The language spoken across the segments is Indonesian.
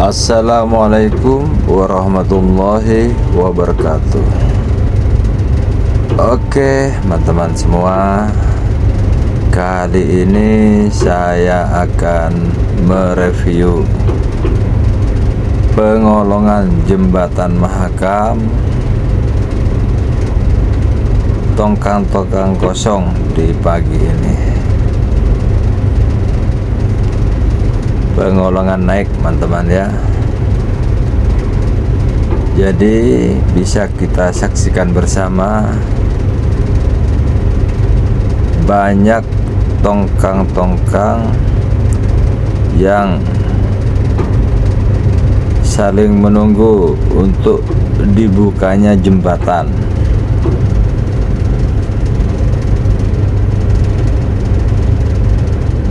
Assalamualaikum warahmatullahi wabarakatuh. Oke teman-teman semua, kali ini saya akan mereview pengolongan jembatan Mahakam, tongkang-tongkang kosong di pagi ini. Pengolongan naik teman-teman ya, jadi bisa kita saksikan bersama banyak tongkang-tongkang yang saling menunggu untuk dibukanya jembatan.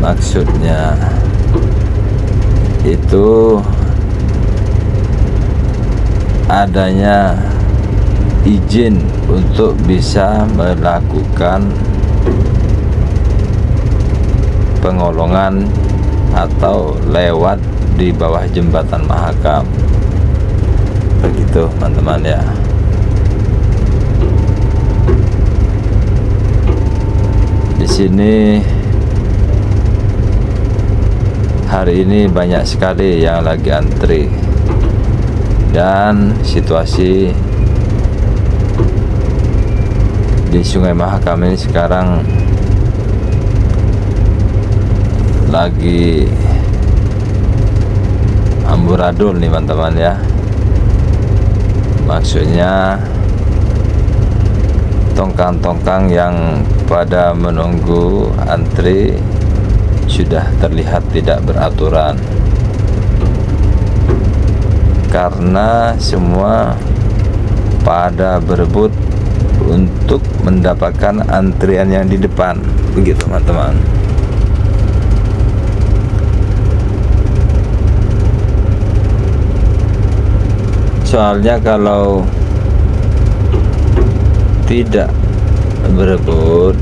Maksudnya itu adanya izin untuk bisa melakukan pengolongan atau lewat di bawah jembatan Mahakam. Begitu teman-teman ya. Di sini hari ini banyak sekali yang lagi antri, dan situasi di Sungai Mahakam ini sekarang lagi amburadul nih teman-teman ya. Maksudnya tongkang-tongkang yang pada menunggu antri sudah terlihat tidak beraturan, karena semua pada berebut untuk mendapatkan antrian yang di depan. Begitu teman-teman. Soalnya kalau tidak berebut,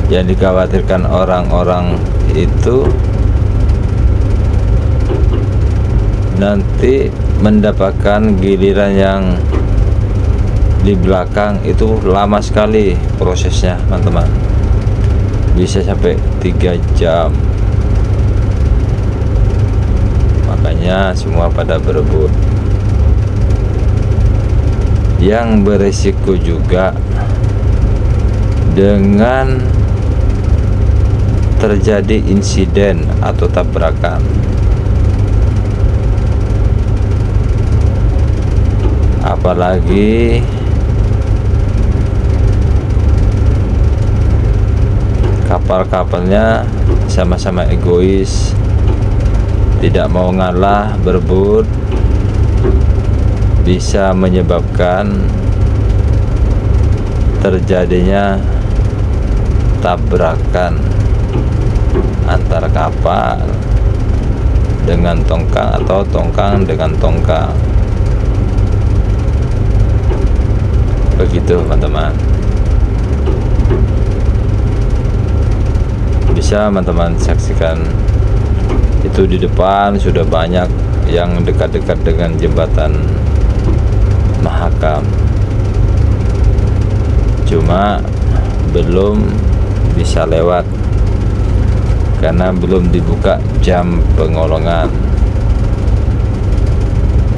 yang dikhawatirkan orang-orang itu nanti mendapatkan giliran yang di belakang itu lama sekali prosesnya teman-teman, bisa sampai 3 jam. Makanya semua pada berebut. Yang beresiko juga dengan terjadi insiden atau tabrakan. Apalagi kapal-kapalnya sama-sama egois, tidak mau ngalah, berebut, bisa menyebabkan terjadinya tabrakan antara kapal dengan tongkang atau tongkang dengan tongkang. Begitu teman-teman. Bisa teman-teman saksikan itu di depan sudah banyak yang dekat-dekat dengan jembatan Mahakam, cuma belum bisa lewat karena belum dibuka jam pengolongan.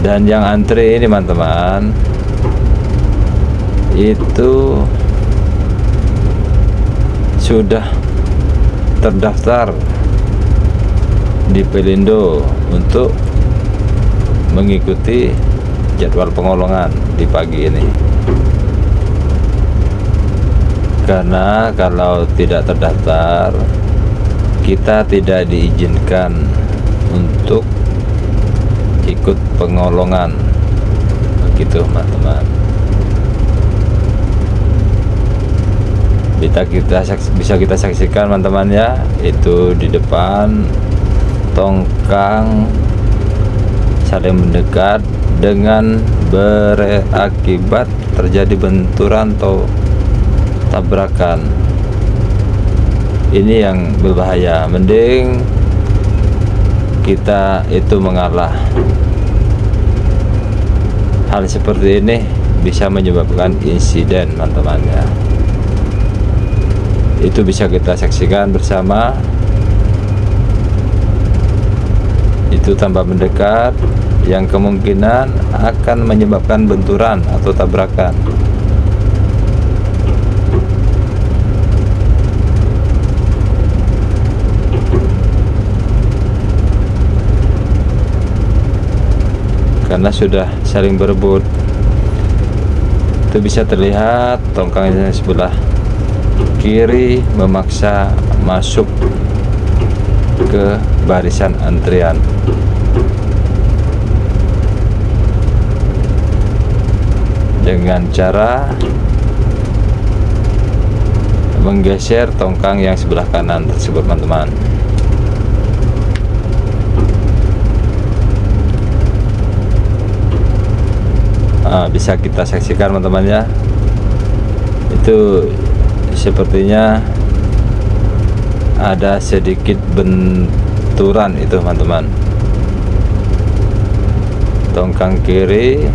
Dan yang antri ini teman-teman itu sudah terdaftar di Pelindo untuk mengikuti jadwal pengolongan di pagi ini. Karena kalau tidak terdaftar, kita tidak diizinkan untuk ikut pengolongan. Begitu teman-teman. Bisa kita saksikan teman-teman ya, itu di depan tongkang saling mendekat dengan berakibat terjadi benturan atau tabrakan. Ini yang berbahaya. Mending kita itu mengalah. Hal seperti ini bisa menyebabkan insiden, teman-teman ya. Itu bisa kita saksikan bersama. Itu tambah mendekat, yang kemungkinan akan menyebabkan benturan atau tabrakan. Karena sudah saling berebut. Itu bisa terlihat tongkang yang sebelah kiri memaksa masuk ke barisan antrian. Dengan cara menggeser tongkang yang sebelah kanan tersebut, teman-teman. Bisa kita saksikan, teman-teman ya. Itu sepertinya ada sedikit benturan itu, teman-teman. Tongkang kiri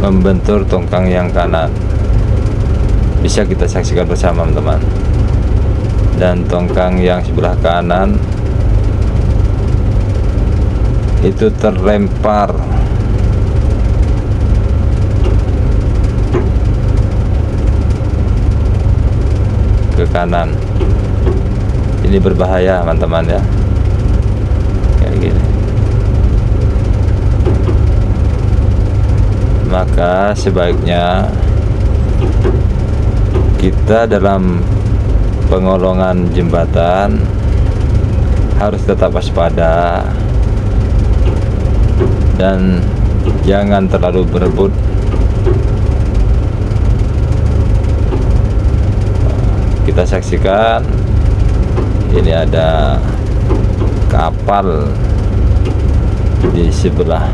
membentur tongkang yang kanan. Bisa kita saksikan bersama, teman-teman. Dan tongkang yang sebelah kanan itu terlempar ke kanan. Ini berbahaya, teman-teman ya, kayak gini. Maka sebaiknya kita dalam pengolongan jembatan harus tetap waspada dan jangan terlalu berebut. Kita saksikan ini ada kapal di sebelah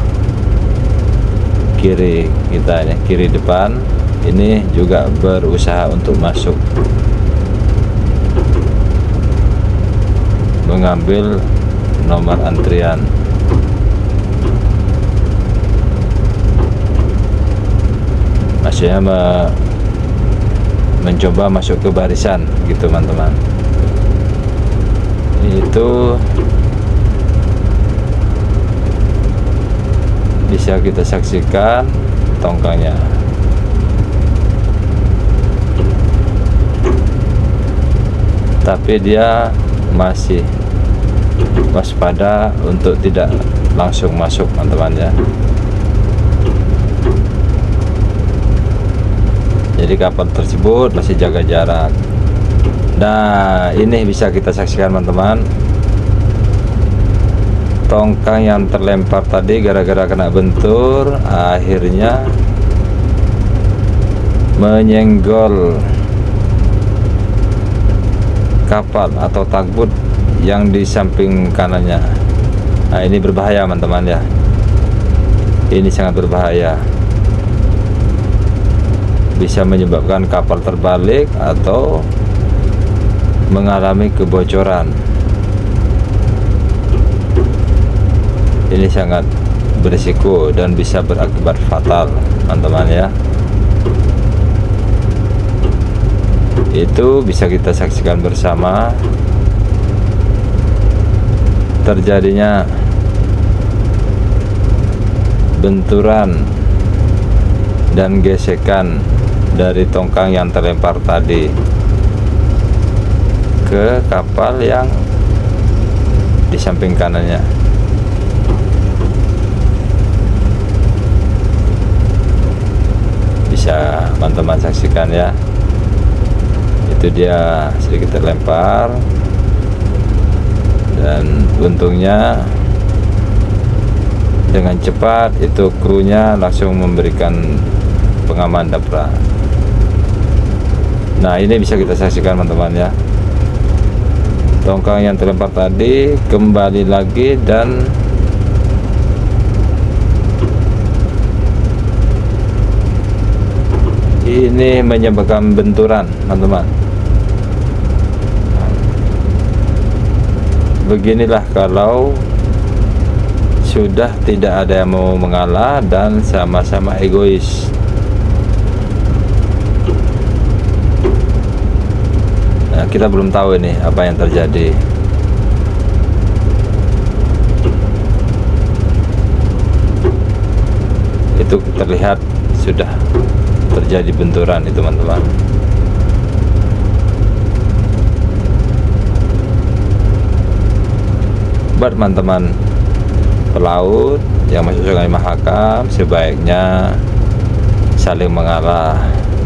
kiri kita, ini kiri depan, ini juga berusaha untuk masuk mengambil nomor antrian. Maksudnya mencoba masuk ke barisan gitu, teman-teman. Itu bisa kita saksikan tongkangnya. Tapi dia masih waspada untuk tidak langsung masuk, teman-teman ya. Jadi kapal tersebut masih jaga jarak. Nah, ini bisa kita saksikan, teman-teman. Tongkang yang terlempar tadi gara-gara kena bentur, akhirnya menyenggol kapal atau tugboat yang di samping kanannya. Nah, ini berbahaya, teman-teman ya. Ini sangat berbahaya. Bisa menyebabkan kapal terbalik atau mengalami kebocoran. Ini sangat berisiko dan bisa berakibat fatal, teman-teman ya. Itu bisa kita saksikan bersama terjadinya benturan dan gesekan dari tongkang yang terlempar tadi ke kapal yang di samping kanannya. Bisa teman-teman saksikan ya. Itu dia sedikit terlempar, dan untungnya dengan cepat itu krunya langsung memberikan pengaman dabra. Nah, ini bisa kita saksikan, teman-teman ya. Tongkang yang terlempar tadi kembali lagi dan ini menyebabkan benturan, teman-teman. beginilah kalau sudah tidak ada yang mau mengalah dan sama-sama egois. Nah, kita belum tahu ini apa yang terjadi. Itu terlihat sudah terjadi benturan itu, teman-teman. Buat teman-teman pelaut yang masuk Sungai Mahakam, sebaiknya saling mengalah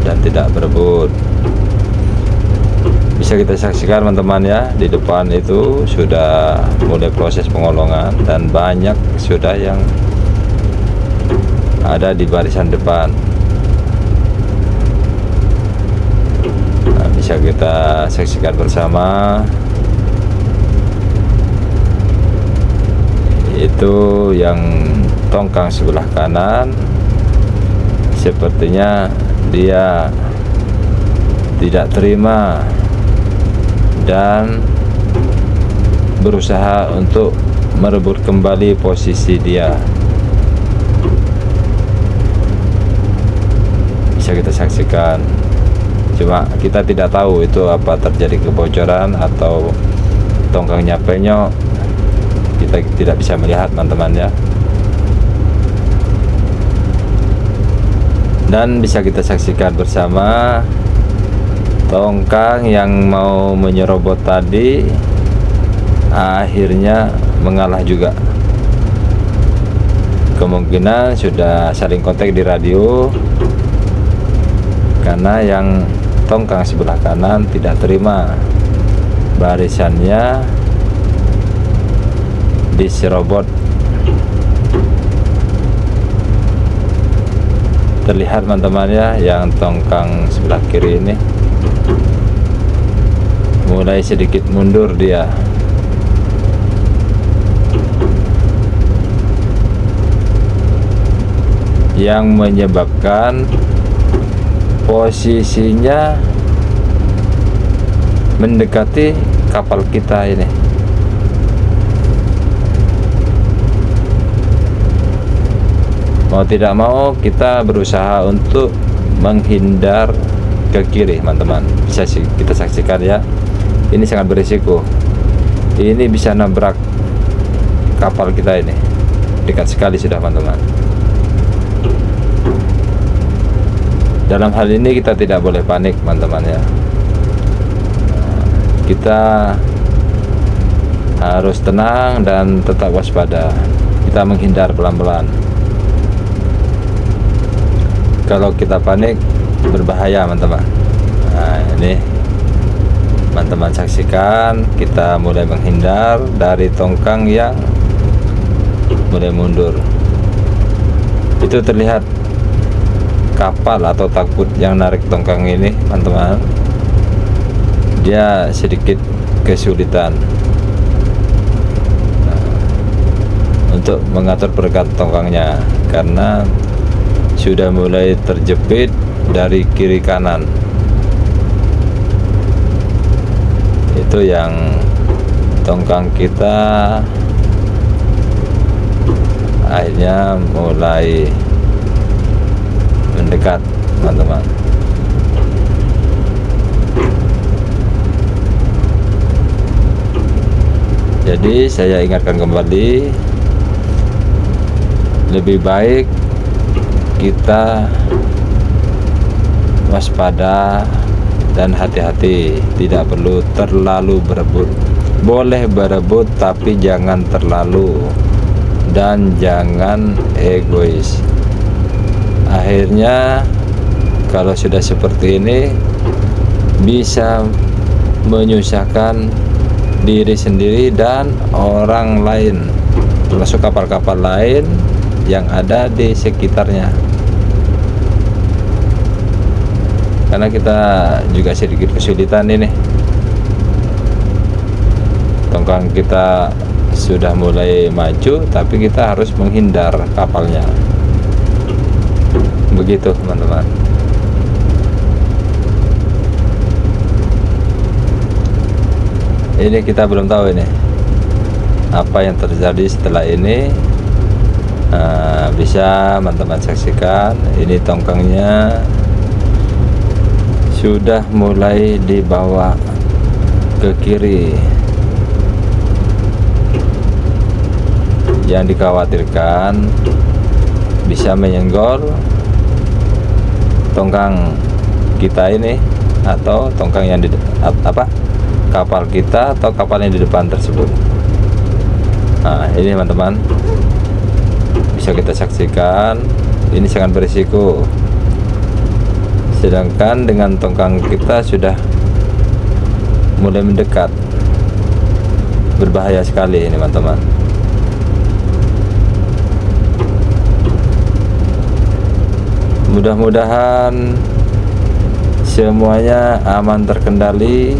dan tidak berebut. Bisa kita saksikan teman-teman ya, di depan itu sudah mulai proses pengolongan dan banyak sudah yang ada di barisan depan. Nah, bisa kita saksikan bersama. Itu yang tongkang sebelah kanan, sepertinya dia tidak terima dan berusaha untuk merebut kembali posisi dia. Bisa kita saksikan, cuma kita tidak tahu itu apa terjadi kebocoran atau tongkangnya penyok. Kita tidak bisa melihat teman-teman ya. Dan bisa kita saksikan bersama tongkang yang mau menyerobot tadi akhirnya mengalah juga. Kemungkinan sudah saling kontak di radio, karena yang tongkang sebelah kanan tidak terima barisannya diserobot. Terlihat teman-teman ya, yang tongkang sebelah kiri ini mulai sedikit mundur dia. Yang menyebabkan posisinya mendekati kapal kita ini. Mau tidak mau kita berusaha untuk menghindar ke kiri teman-teman. Bisa kita saksikan ya, ini sangat berisiko. Ini bisa nabrak kapal kita ini, dekat sekali sudah teman-teman. Dalam hal ini kita tidak boleh panik teman-teman ya. Kita harus tenang dan tetap waspada. Kita menghindar pelan-pelan. Kalau kita panik berbahaya teman-teman. Nah, ini teman-teman saksikan, kita mulai menghindar dari tongkang yang mulai mundur. Itu terlihat kapal atau takbut yang narik tongkang ini teman-teman, dia sedikit kesulitan untuk mengatur pergerakan tongkangnya karena sudah mulai terjepit dari kiri kanan. Itu yang tongkang kita akhirnya mulai mendekat teman-teman. Jadi saya ingatkan kembali, lebih baik kita waspada dan hati-hati, tidak perlu terlalu berebut. Boleh berebut tapi jangan terlalu, dan jangan egois. Akhirnya kalau sudah seperti ini bisa menyusahkan diri sendiri dan orang lain, termasuk kapal-kapal lain yang ada di sekitarnya. Karena kita juga sedikit kesulitan ini. Tongkang kita sudah mulai maju, tapi kita harus menghindar kapalnya. Begitu teman-teman. Ini kita belum tahu ini apa yang terjadi setelah ini bisa teman-teman saksikan. Ini tongkangnya sudah mulai dibawa ke kiri. Yang dikhawatirkan bisa menyenggol tongkang kita ini, atau tongkang yang di kapal kita, atau kapal yang di depan tersebut. Nah, ini teman-teman bisa kita saksikan, ini sangat berisiko. Sedangkan dengan tongkang kita sudah mulai mendekat, berbahaya sekali ini teman-teman. Mudah-mudahan semuanya aman terkendali,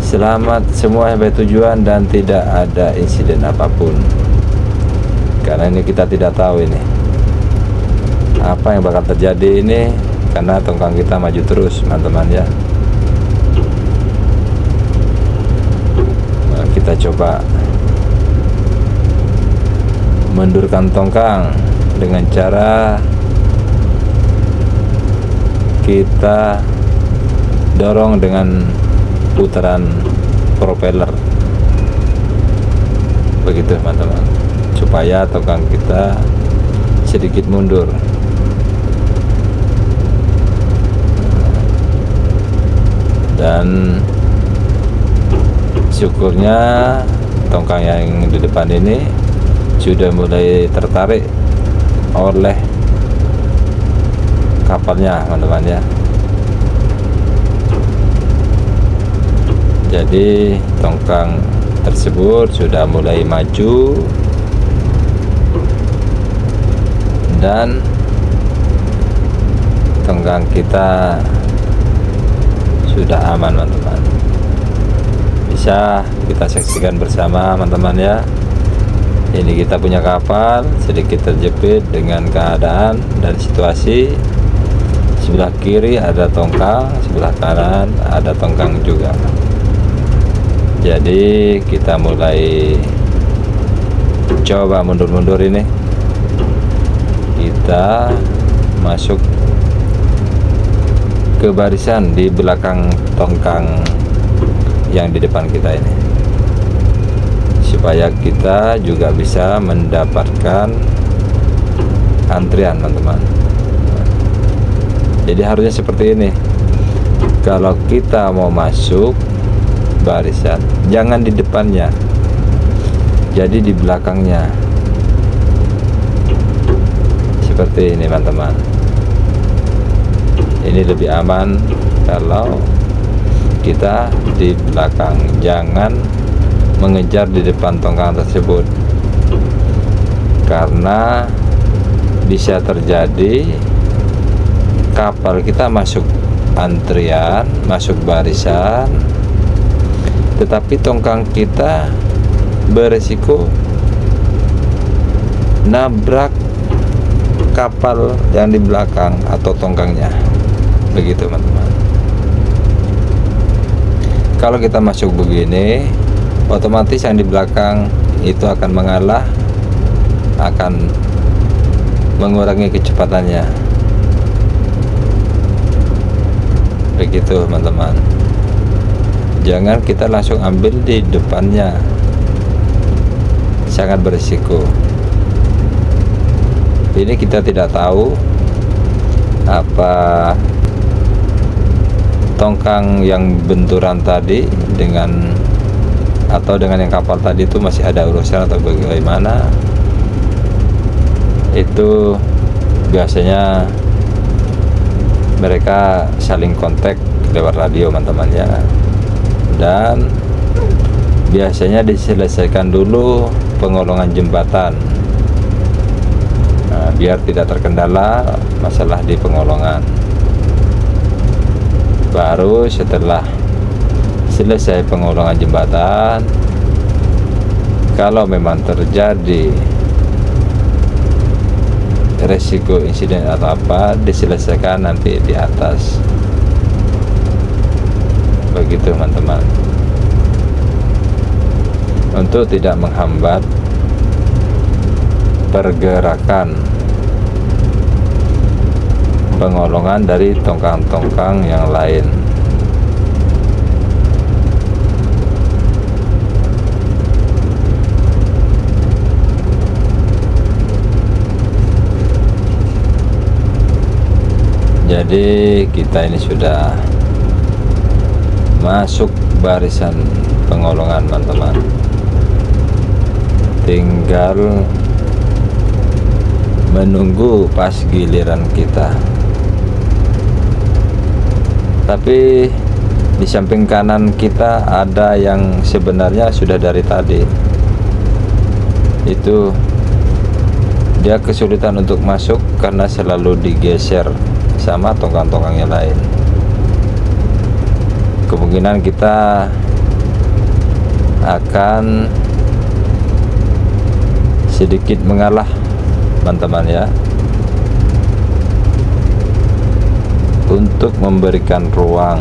selamat semua sampai tujuan dan tidak ada insiden apapun. Karena ini kita tidak tahu ini apa yang bakal terjadi ini, karena tongkang kita maju terus teman-teman ya. Nah, kita coba mundurkan tongkang dengan cara kita dorong dengan putaran propeller, begitu teman-teman, supaya tongkang kita sedikit mundur. Dan syukurnya tongkang yang di depan ini sudah mulai tertarik oleh kapalnya teman-teman ya. Jadi tongkang tersebut sudah mulai maju dan tongkang kita sudah aman teman-teman. Bisa kita saksikan bersama teman-teman ya. Ini kita punya kapal sedikit terjepit dengan keadaan dan situasi. Sebelah kiri ada tongkang, sebelah kanan ada tongkang juga. Jadi kita mulai coba mundur-mundur ini. Kita masuk ke barisan di belakang tongkang yang di depan kita ini, supaya kita juga bisa mendapatkan antrian teman-teman. Jadi harusnya seperti ini. Kalau kita mau masuk barisan, jangan di depannya, jadi di belakangnya, seperti ini teman-teman. Ini lebih aman kalau kita di belakang, jangan mengejar di depan tongkang tersebut, karena bisa terjadi kapal kita masuk antrian, masuk barisan, tetapi tongkang kita beresiko nabrak kapal yang di belakang atau tongkangnya, begitu teman-teman. Kalau kita masuk begini, otomatis yang di belakang itu akan mengalah, akan mengurangi kecepatannya, begitu teman-teman. Jangan kita langsung ambil di depannya, sangat berisiko. Ini kita tidak tahu apa tongkang yang benturan tadi dengan yang kapal tadi itu masih ada urusan atau bagaimana. Itu biasanya mereka saling kontak lewat radio teman-teman ya, dan biasanya diselesaikan dulu pengolongan jembatan, biar tidak terkendala masalah di pengolongan. Baru setelah selesai pengolongan jembatan, kalau memang terjadi resiko insiden atau apa, diselesaikan nanti di atas, begitu teman-teman. untuk tidak menghambat pergerakan pengolongan dari tongkang-tongkang yang lain. Jadi kita ini sudah masuk barisan pengolongan, teman-teman. Tinggal menunggu pas giliran kita. Tapi di samping kanan kita ada yang sebenarnya sudah dari tadi. Itu dia kesulitan untuk masuk karena selalu digeser sama tongkang-tongkang yang lain. Kemungkinan kita akan sedikit mengalah, teman-teman ya, untuk memberikan ruang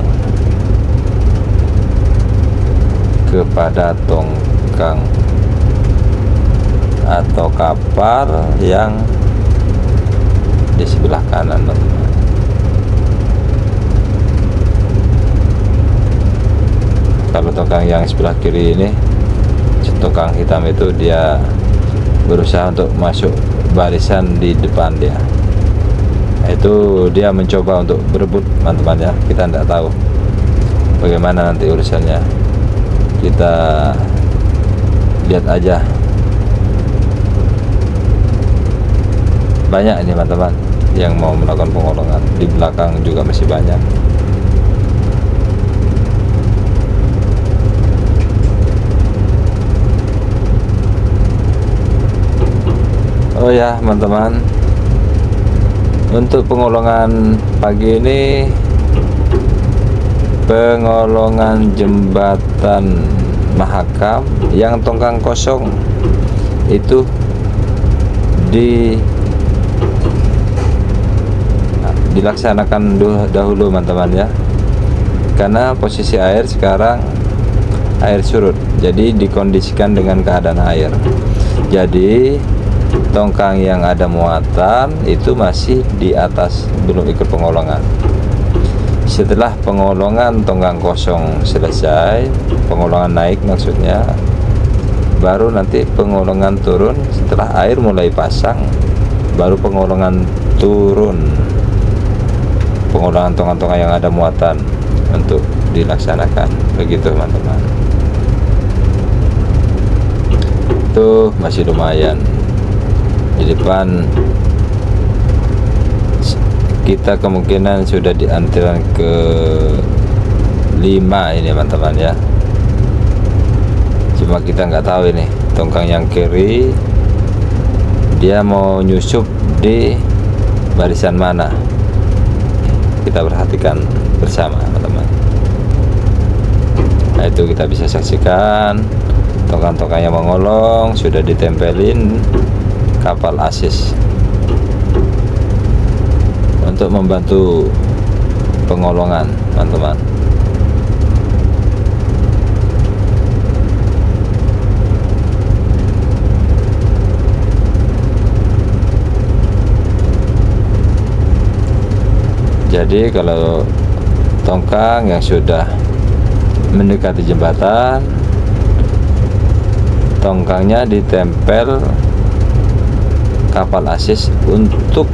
kepada tongkang atau kapal yang di sebelah kanan, teman-teman. Kalau tongkang yang sebelah kiri ini, tongkang hitam itu, dia berusaha untuk masuk barisan di depan dia. Itu dia mencoba untuk berebut, teman-teman ya. Kita tidak tahu bagaimana nanti urusannya. Kita lihat aja. Banyak ini, teman-teman, yang mau melakukan pengolongan. Di belakang juga masih banyak. Oh ya, teman-teman, untuk pengolongan pagi ini, pengolongan jembatan Mahakam yang tongkang kosong itu dilaksanakan dahulu, teman-teman ya, karena posisi air sekarang air surut, jadi dikondisikan dengan keadaan air. Jadi tongkang yang ada muatan itu masih di atas, belum ikut pengolongan. Setelah pengolongan tongkang kosong selesai, pengolongan naik maksudnya, baru nanti pengolongan turun. Setelah air mulai pasang, baru pengolongan turun, pengolongan tongkang-tongkang yang ada muatan untuk dilaksanakan. Begitu, teman-teman. Itu masih lumayan. Di depan kita kemungkinan sudah di antrian ke 5 ini, teman-teman ya. Cuma kita nggak tahu ini tongkang yang kiri dia mau nyusup di barisan mana. Kita perhatikan bersama, teman-teman. Nah, itu kita bisa saksikan tongkang-tongkang yang mengolong sudah ditempelin kapal asis untuk membantu pengolongan, teman-teman. Jadi kalau tongkang yang sudah mendekati jembatan, tongkangnya ditempel kapal asis untuk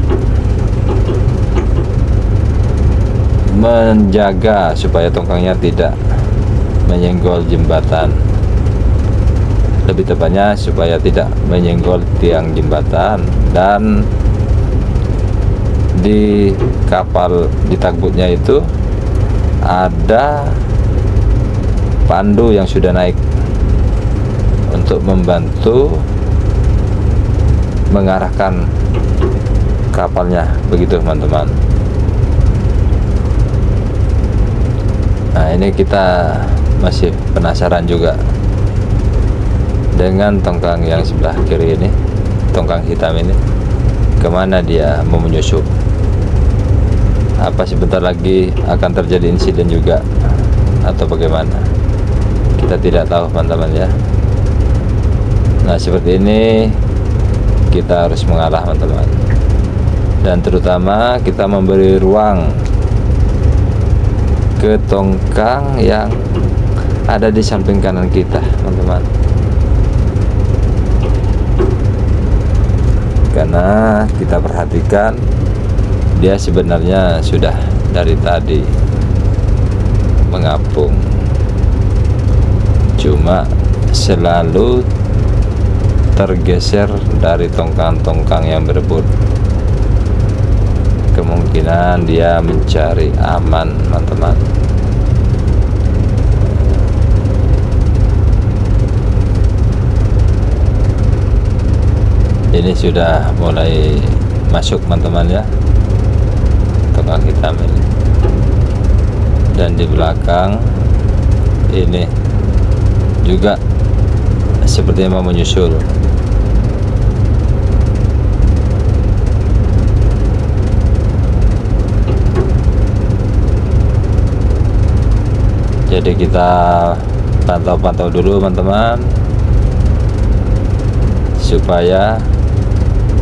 menjaga supaya tongkangnya tidak menyenggol jembatan. Lebih tepatnya supaya tidak menyenggol tiang jembatan. Dan di kapal, di tagbutnya itu ada pandu yang sudah naik untuk membantu mengarahkan kapalnya. Begitu, teman-teman. Nah, ini kita masih penasaran juga dengan tongkang yang sebelah kiri ini, tongkang hitam ini, kemana dia mau menyusup. Apa sebentar lagi akan terjadi insiden juga atau bagaimana, kita tidak tahu, teman-teman ya. Nah seperti ini kita harus mengalah teman-teman, dan terutama kita memberi ruang ke tongkang yang ada di samping kanan kita teman-teman, karena kita perhatikan dia sebenarnya sudah dari tadi mengapung, cuma selalu tergeser dari tongkang-tongkang yang berebut. Kemungkinan dia mencari aman teman-teman. Ini sudah mulai masuk teman-teman ya, tongkang hitam ini. Dan di belakang ini juga sepertinya mau menyusul. Jadi kita pantau-pantau dulu teman-teman, supaya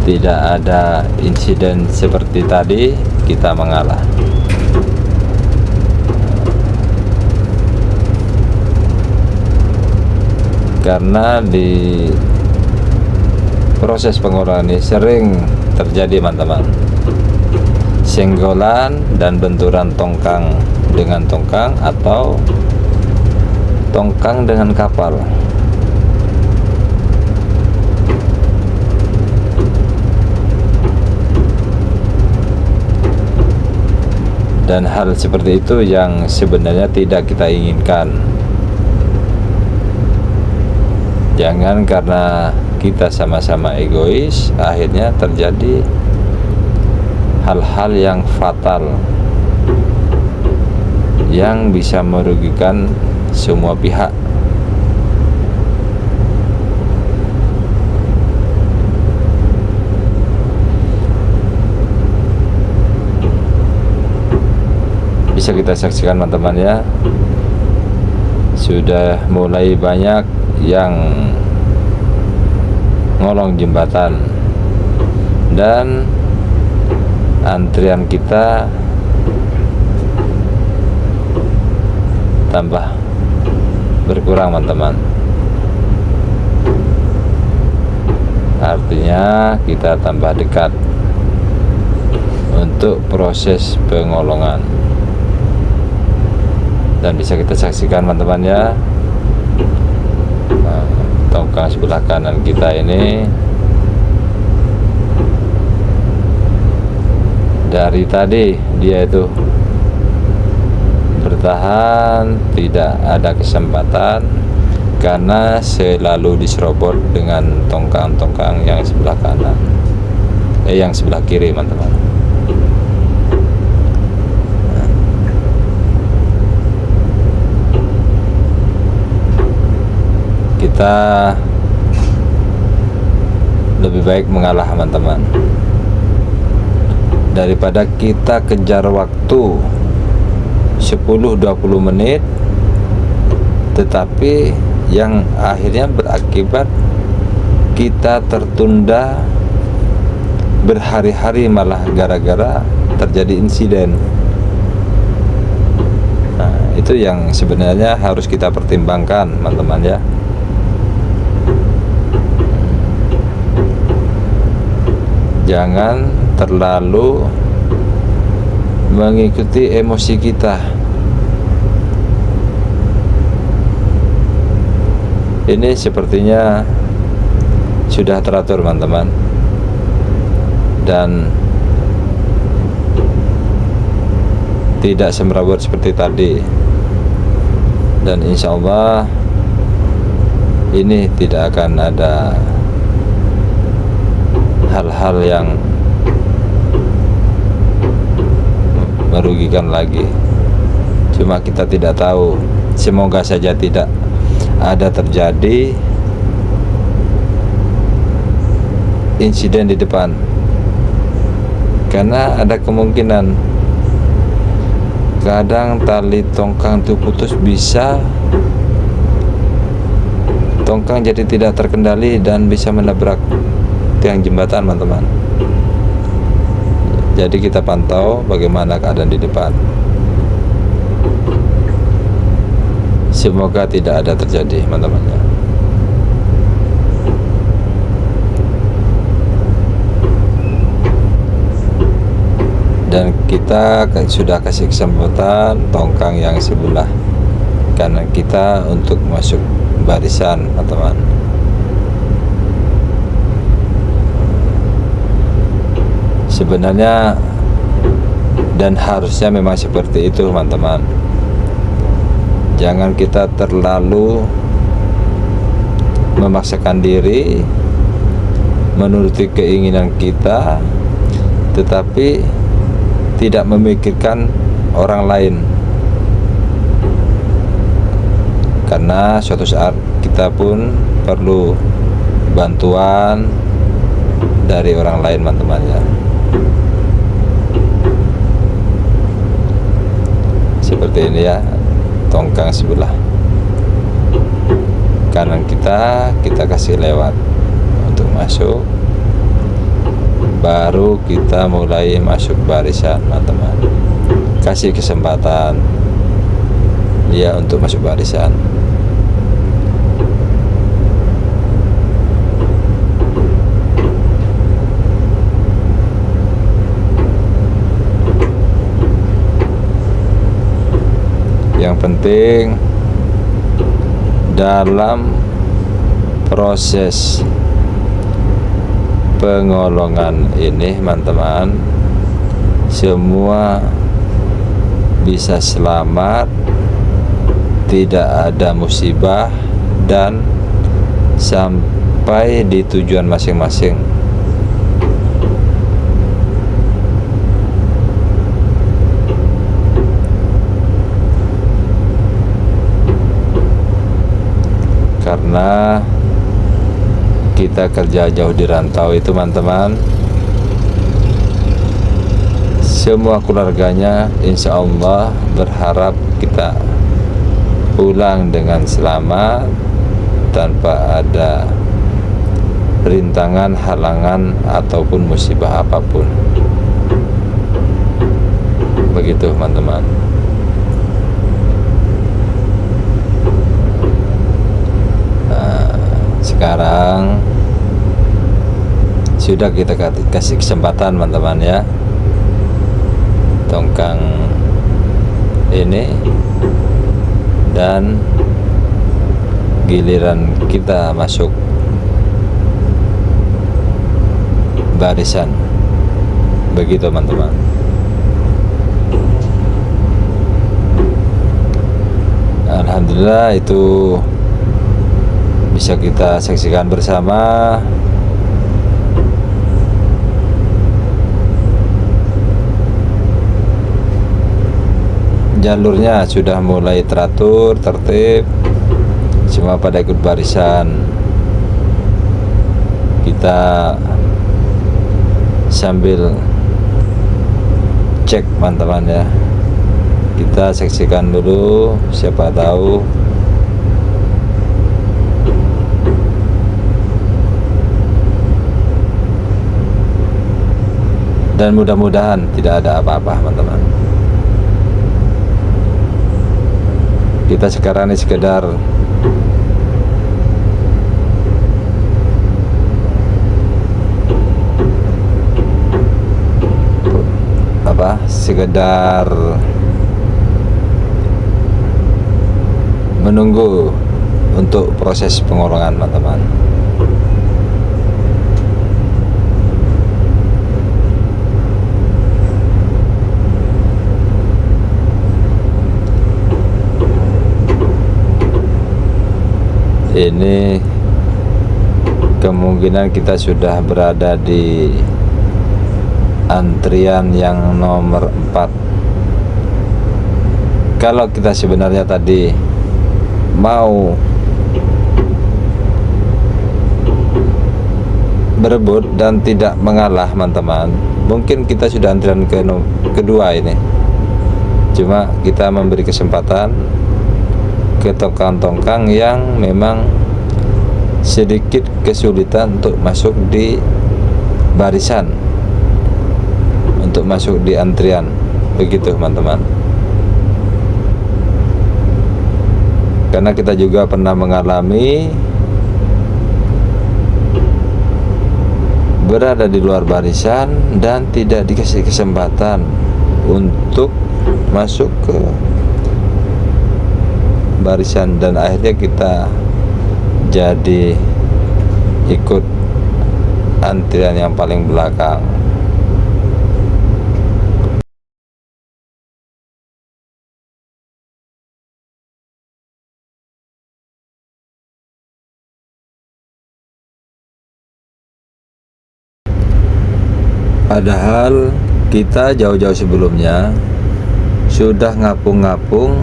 tidak ada insiden seperti tadi kita mengalah. Karena di proses pengolahan ini sering terjadi teman-teman, senggolan dan benturan tongkang dengan tongkang atau tongkang dengan kapal. Dan hal seperti itu yang sebenarnya tidak kita inginkan. Jangan karena kita sama-sama egois akhirnya terjadi hal-hal yang fatal yang bisa merugikan semua pihak. Bisa kita saksikan teman-teman ya, sudah mulai banyak yang ngolong jembatan, dan antrian kita tambah berkurang teman-teman. Artinya kita tambah dekat untuk proses pengolongan. Dan bisa kita saksikan teman-teman ya, tongkang sebelah kanan kita ini dari tadi dia itu bertahan, tidak ada kesempatan karena selalu diserobot dengan tongkang-tongkang yang sebelah kanan, yang sebelah kiri teman-teman. Kita lebih baik mengalah teman-teman, daripada kita kejar waktu 10-20 menit tetapi yang akhirnya berakibat kita tertunda berhari-hari malah gara-gara terjadi insiden. Nah, itu yang sebenarnya harus kita pertimbangkan teman-teman ya. Jangan terlalu mengikuti emosi kita. Ini sepertinya sudah teratur teman-teman, dan tidak semrawut seperti tadi, dan insya Allah ini tidak akan ada hal-hal yang merugikan lagi. Cuma kita tidak tahu, semoga saja tidak ada terjadi insiden di depan, karena ada kemungkinan kadang tali tongkang itu putus bisa tongkang jadi tidak terkendali dan bisa menabrak tiang jembatan, teman-teman. Jadi kita pantau bagaimana keadaan di depan. Semoga tidak ada terjadi, teman-teman. Dan kita sudah kasih kesempatan tongkang yang sebelah kanan kita untuk masuk barisan, teman-teman. Sebenarnya dan harusnya memang seperti itu, teman-teman. Jangan kita terlalu memaksakan diri menuruti keinginan kita, tetapi tidak memikirkan orang lain, karena suatu saat kita pun perlu bantuan dari orang lain, teman-teman ya. Seperti ini ya, tongkang sebelah kanan kita kasih lewat untuk masuk, baru kita mulai masuk barisan, teman-teman. Kasih kesempatan dia untuk masuk barisan. Yang penting dalam proses pengolongan ini, teman-teman, semua bisa selamat, tidak ada musibah, dan sampai di tujuan masing-masing. Karena kita kerja jauh di rantau itu, teman-teman, semua keluarganya insya Allah berharap kita pulang dengan selamat tanpa ada rintangan, halangan ataupun musibah apapun. Begitu, teman-teman. Sekarang sudah kita kasih kesempatan, teman-teman ya, tongkang ini, dan giliran kita masuk barisan. Begitu, teman-teman. Alhamdulillah itu bisa kita saksikan bersama. Jalurnya sudah mulai teratur, tertib, semua pada ikut barisan. Kita sambil cek, teman-teman ya, kita saksikan dulu, siapa tahu dan mudah-mudahan tidak ada apa-apa, teman-teman. Kita sekarang ini sekedar sekedar menunggu untuk proses pengolongan, teman-teman. Ini kemungkinan kita sudah berada di antrian yang nomor 4. Kalau kita sebenarnya tadi mau berebut dan tidak mengalah, teman-teman, mungkin kita sudah antrian kedua ini. Cuma kita memberi kesempatan ke tongkang-tongkang yang memang sedikit kesulitan untuk masuk di barisan, untuk masuk di antrian, begitu teman-teman. Karena kita juga pernah mengalami berada di luar barisan dan tidak dikasih kesempatan untuk masuk ke barisan, dan akhirnya kita jadi ikut antrian yang paling belakang. Padahal kita jauh-jauh sebelumnya sudah ngapung-ngapung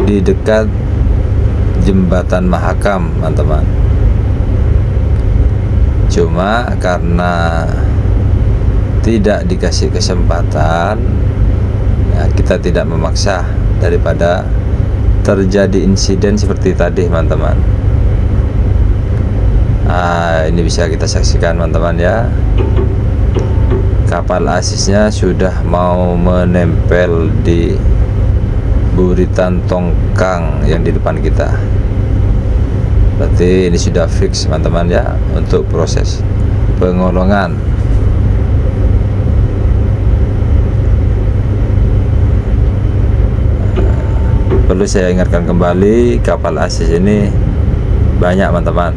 di dekat jembatan Mahakam, teman-teman. Cuma karena tidak dikasih kesempatan, ya kita tidak memaksa daripada terjadi insiden seperti tadi, teman-teman. Ini bisa kita saksikan, teman-teman, ya. Kapal asisnya sudah mau menempel di buritan tongkang yang di depan kita. Berarti ini sudah fix, teman-teman, ya, untuk proses pengolongan. Perlu saya ingatkan kembali, kapal asis ini banyak, teman-teman,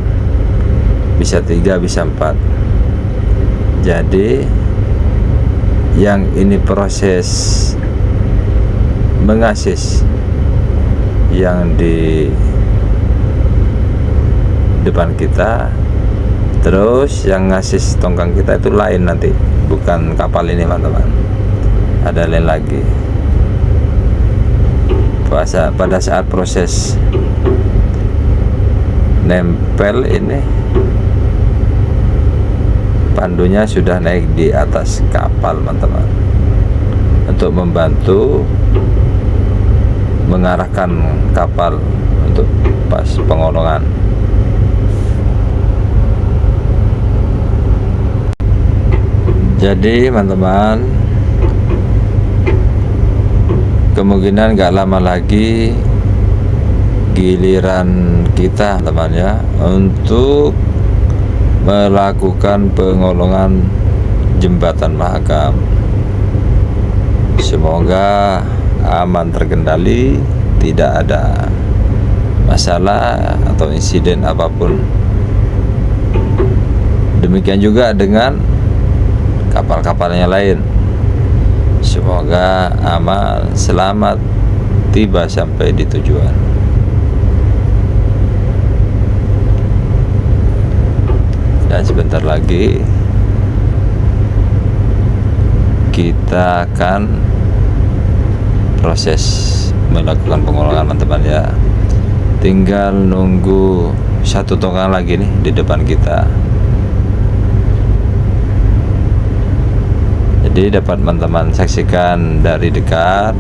bisa 3 bisa 4. Jadi yang ini proses mengasis yang di depan kita, terus yang ngasis tongkang kita itu lain nanti, bukan kapal ini, teman-teman, ada lain lagi. Pada saat proses nempel ini, pandunya sudah naik di atas kapal, teman-teman, untuk membantu mengarahkan kapal untuk pas pengolongan. Jadi, teman-teman, kemungkinan gak lama lagi giliran kita, teman, ya, untuk melakukan pengolongan jembatan Mahakam. Semoga aman, terkendali, tidak ada masalah atau insiden apapun. Demikian juga dengan kapal-kapal yang lain. Semoga aman, selamat tiba sampai di tujuan. Dan sebentar lagi kita akan proses melakukan pengolongan, teman-teman, ya. Tinggal nunggu satu tongkang lagi nih di depan kita. Jadi dapat teman-teman saksikan dari dekat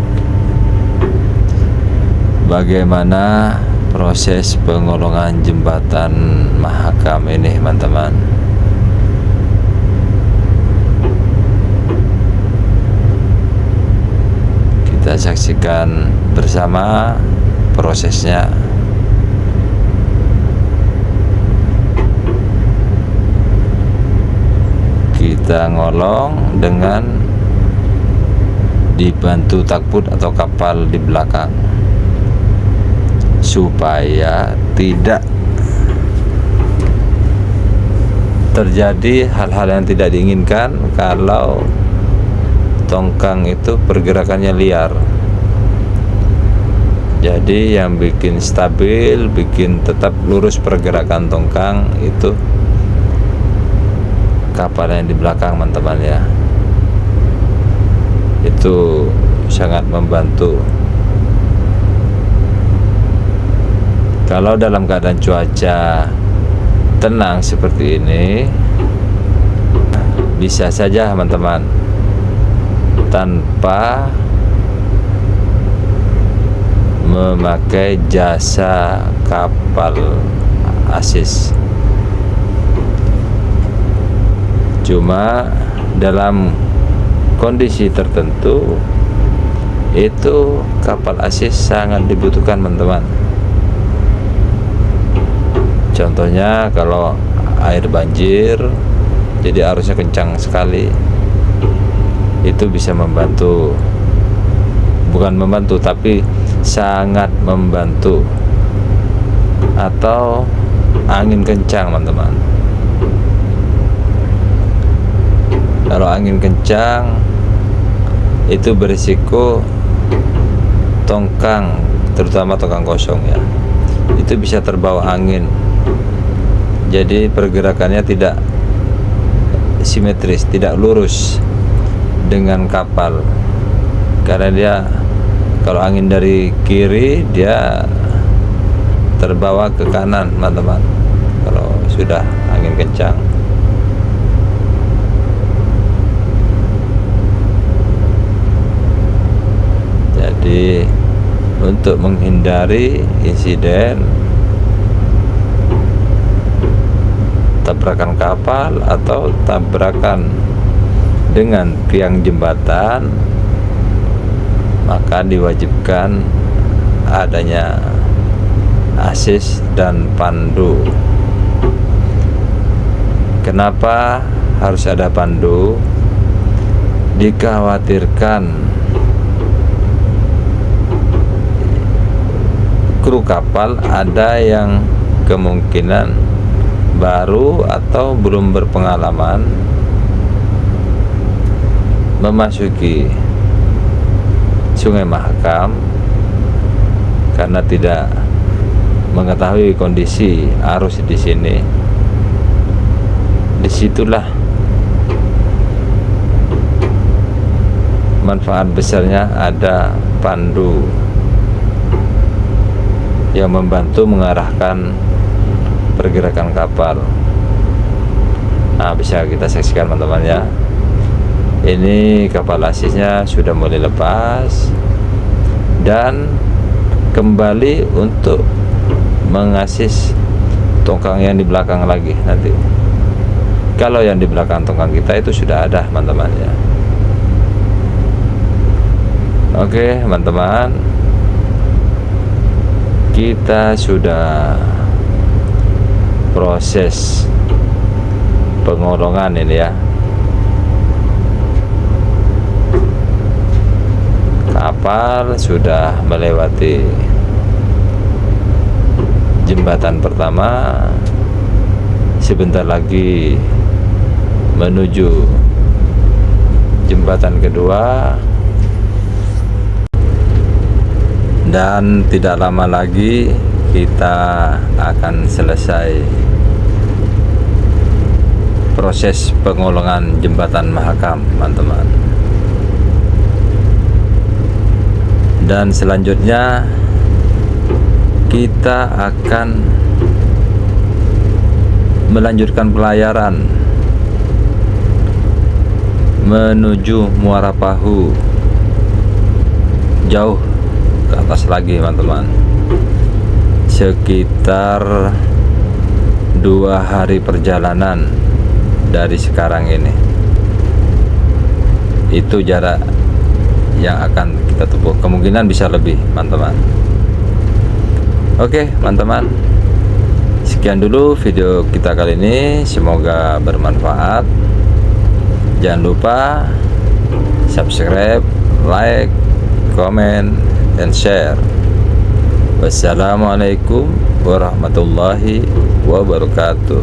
bagaimana proses pengolongan jembatan Mahakam ini, teman-teman. Kita saksikan bersama prosesnya. Kita ngolong dengan dibantu takbut atau kapal di belakang, supaya tidak terjadi hal-hal yang tidak diinginkan kalau tongkang itu pergerakannya liar. Jadi yang bikin stabil, bikin tetap lurus pergerakan tongkang itu kapal yang di belakang, teman-teman, ya. Itu sangat membantu. Kalau dalam keadaan cuaca tenang seperti ini, bisa saja, teman-teman, tanpa memakai jasa kapal asis. Cuma dalam kondisi tertentu itu kapal asis sangat dibutuhkan teman-teman. Contohnya kalau air banjir, jadi arusnya kencang sekali, itu bisa membantu, bukan membantu tapi sangat membantu. Atau angin kencang teman-teman. Kalau angin kencang itu berisiko tongkang, terutama tongkang kosong ya, itu bisa terbawa angin. Jadi pergerakannya tidak simetris, tidak lurus dengan kapal. Karena dia kalau angin dari kiri, dia terbawa ke kanan teman-teman kalau sudah angin kencang. Jadi untuk menghindari insiden tabrakan kapal atau tabrakan dengan tiang jembatan, maka diwajibkan adanya asis dan pandu. Kenapa harus ada pandu? Dikhawatirkan kru kapal ada yang kemungkinan baru atau belum berpengalaman memasuki Sungai Mahakam karena tidak mengetahui kondisi arus di sini. Disitulah manfaat besarnya ada pandu yang membantu mengarahkan pergerakan kapal. Nah, bisa kita saksikan teman-teman ya. Ini kapal asisnya sudah mulai lepas dan kembali untuk mengasis tongkang yang di belakang lagi nanti. Kalau yang di belakang tongkang kita itu sudah ada teman-teman ya. Oke teman-teman, kita sudah proses pengolongan ini ya. Kapal sudah melewati jembatan pertama, sebentar lagi menuju jembatan kedua, dan tidak lama lagi kita akan selesai proses pengolongan jembatan Mahakam teman-teman. Dan selanjutnya kita akan melanjutkan pelayaran menuju Muara Pahu, jauh ke atas lagi teman-teman, sekitar 2 hari perjalanan dari sekarang ini. Itu jarak yang akan kita tempuh, kemungkinan bisa lebih teman-teman. Oke teman-teman, sekian dulu video kita kali ini, semoga bermanfaat. Jangan lupa subscribe, like, comment, and share. Wassalamualaikum warahmatullahi wabarakatuh.